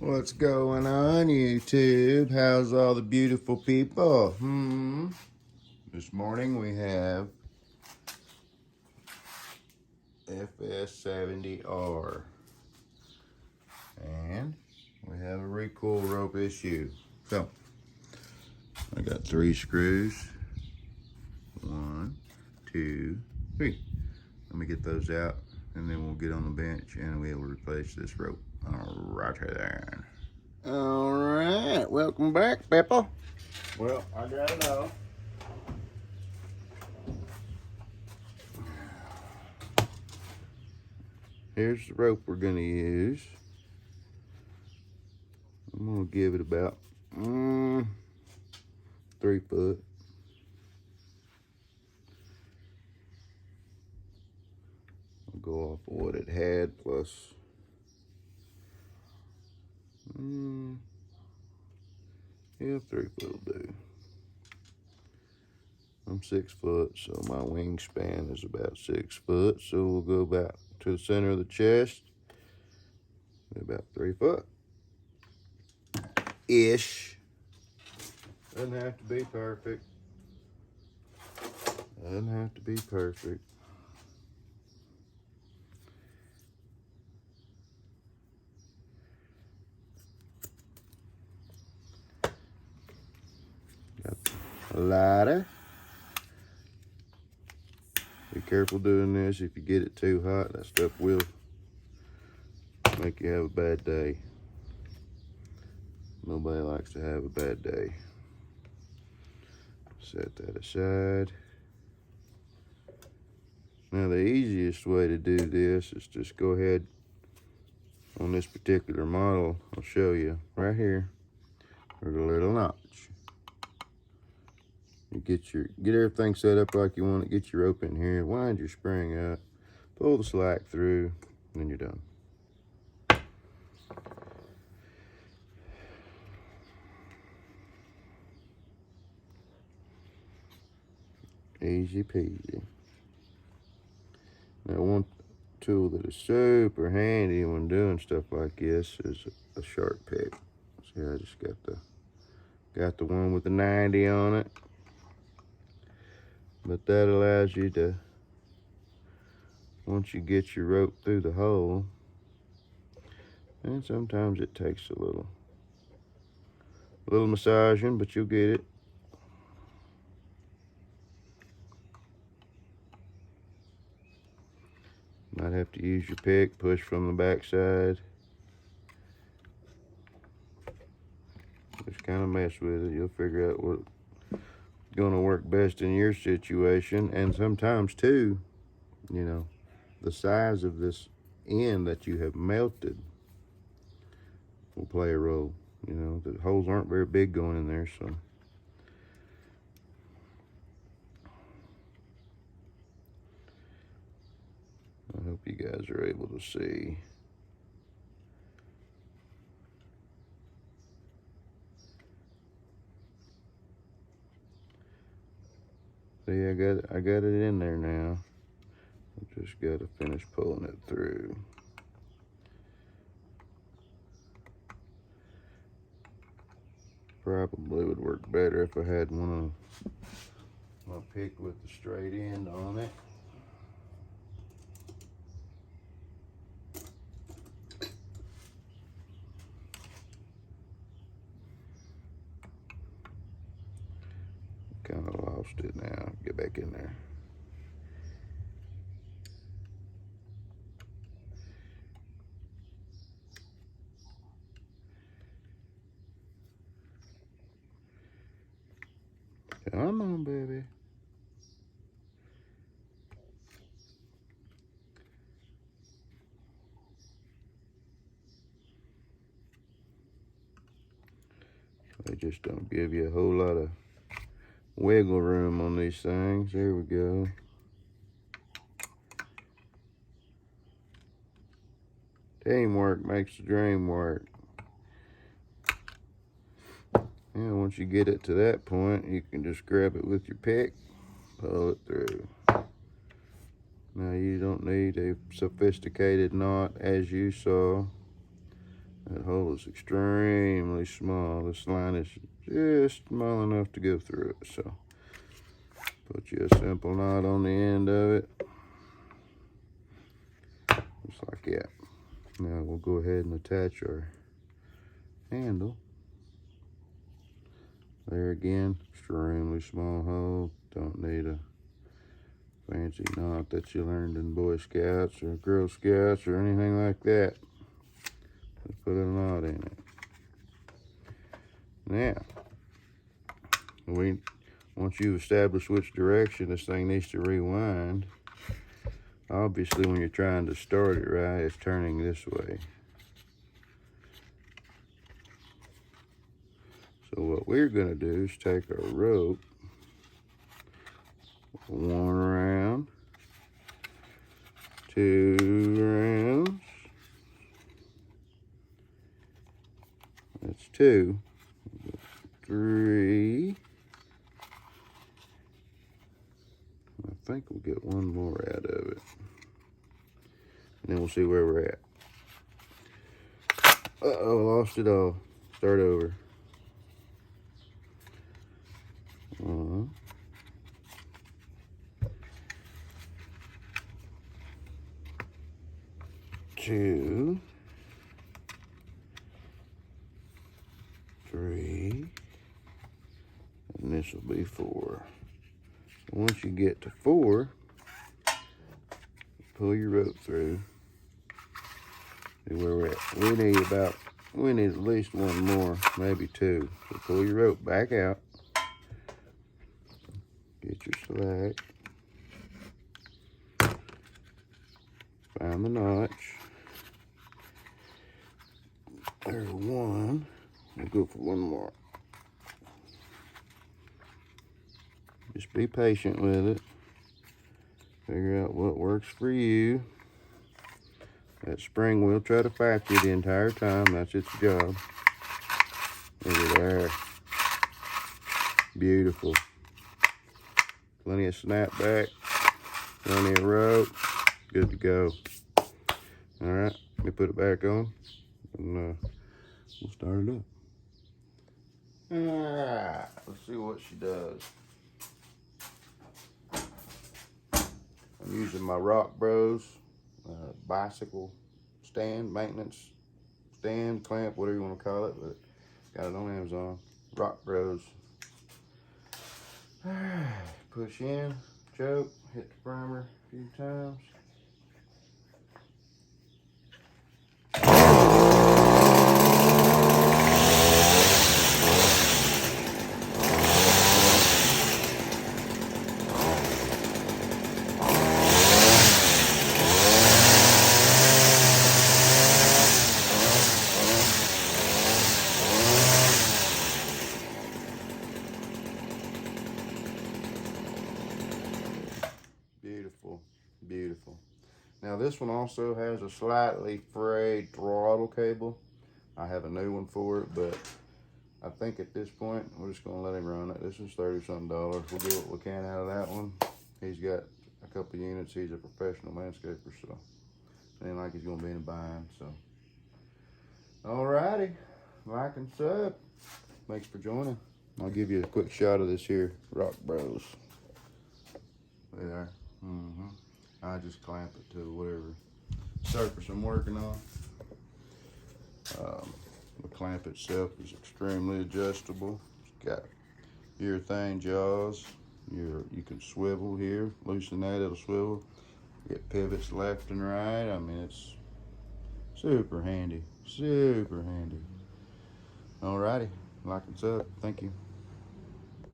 What's going on, YouTube? How's all the beautiful people? This morning we have FS70R. And we have a recoil rope issue. So, I got 3 screws. 1, 2, 3. Let me get those out, and then we'll get on the bench and we'll replace this rope. Alright then. Alright, welcome back, people. Well, I gotta know. Here's the rope we're gonna use. I'm gonna give it about 3 foot. I'll go off of what it had plus yeah, 3 foot will do. I'm 6 foot, so my wingspan is about 6 foot. So we'll go about to the center of the chest, about 3 foot ish. Doesn't have to be perfect. Doesn't have to be perfect. Got a lighter. Be careful doing this. If you get it too hot, that stuff will make you have a bad day. Nobody likes to have a bad day. Set that aside. Now the easiest way to do this is just go ahead on this particular model. I'll show you right here. There's a little notch. You get everything set up like you want it. Get your rope in here. Wind your spring up. Pull the slack through, and then you're done. Easy peasy. Now one tool that is super handy when doing stuff like this is a sharp pick. See, I just got the one with the 90 on it. But that allows you to, once you get your rope through the hole, and sometimes it takes a little massaging, but you'll get it. Might have to use your pick, push from the backside. Just kind of mess with it. You'll figure out what's going to work best in your situation. And sometimes too, you know, the size of this end that you have melted will play a role. You know, the holes aren't very big going in there, so. I hope you guys are able to see. See, I got it in there now. I just got to finish pulling it through. Probably would work better if I had one of my pick with the straight end on it. Kind of lost it now. Get back in there. Come on, baby. They just don't give you a whole lot of wiggle room on these things. There we go. Teamwork makes the dream work. And once you get it to that point, you can just grab it with your pick, pull it through. Now you don't need a sophisticated knot as you saw. That hole is extremely small. This line is just small enough to go through it. So put you a simple knot on the end of it. Just like that. Now we'll go ahead and attach our handle. There again, extremely small hole. Don't need a fancy knot that you learned in Boy Scouts or Girl Scouts or anything like that. Just put a knot in it. Now, once you've established which direction this thing needs to rewind, obviously when you're trying to start it right, it's turning this way. So what we're gonna do is take our rope, one round, two rounds, that's two, three, I think we'll get one more out of it, and then we'll see where we're at. Uh-oh, lost it all. Start over. One, two, three, and this will be four. Once you get to four, pull your rope through. See where we're at. We need at least one more, maybe two. So pull your rope back out. Get your slack. Find the notch. There's one. We'll go for one more. Just be patient with it. Figure out what works for you. That spring will try to fight you the entire time. That's its job. Look at there. Beautiful. Plenty of snapback. Plenty of rope. Good to go. All right. Let me put it back on. And we'll start it up. All right. Let's see what she does. I'm using my Rock Bros bicycle stand, maintenance stand, clamp, whatever you want to call it, but got it on Amazon. Rock Bros. Push in, choke, hit the primer a few times. Beautiful, beautiful. Now this one also has a slightly frayed throttle cable. I have a new one for it, but I think at this point we're just gonna let him run it. This is $30-something. We'll get what we can out of that one. He's got a couple units. He's a professional landscaper, so it ain't like he's gonna be in a bind. So, alrighty, like and sub. Thanks for joining. I'll give you a quick shot of this here Rock Bros. There. I just clamp it to whatever surface I'm working on. The clamp itself is extremely adjustable. It's got urethane jaws. You can swivel here, loosen that, it'll swivel. Get pivots left and right. I mean, it's super handy, super handy. Alrighty, like and sub. Thank you.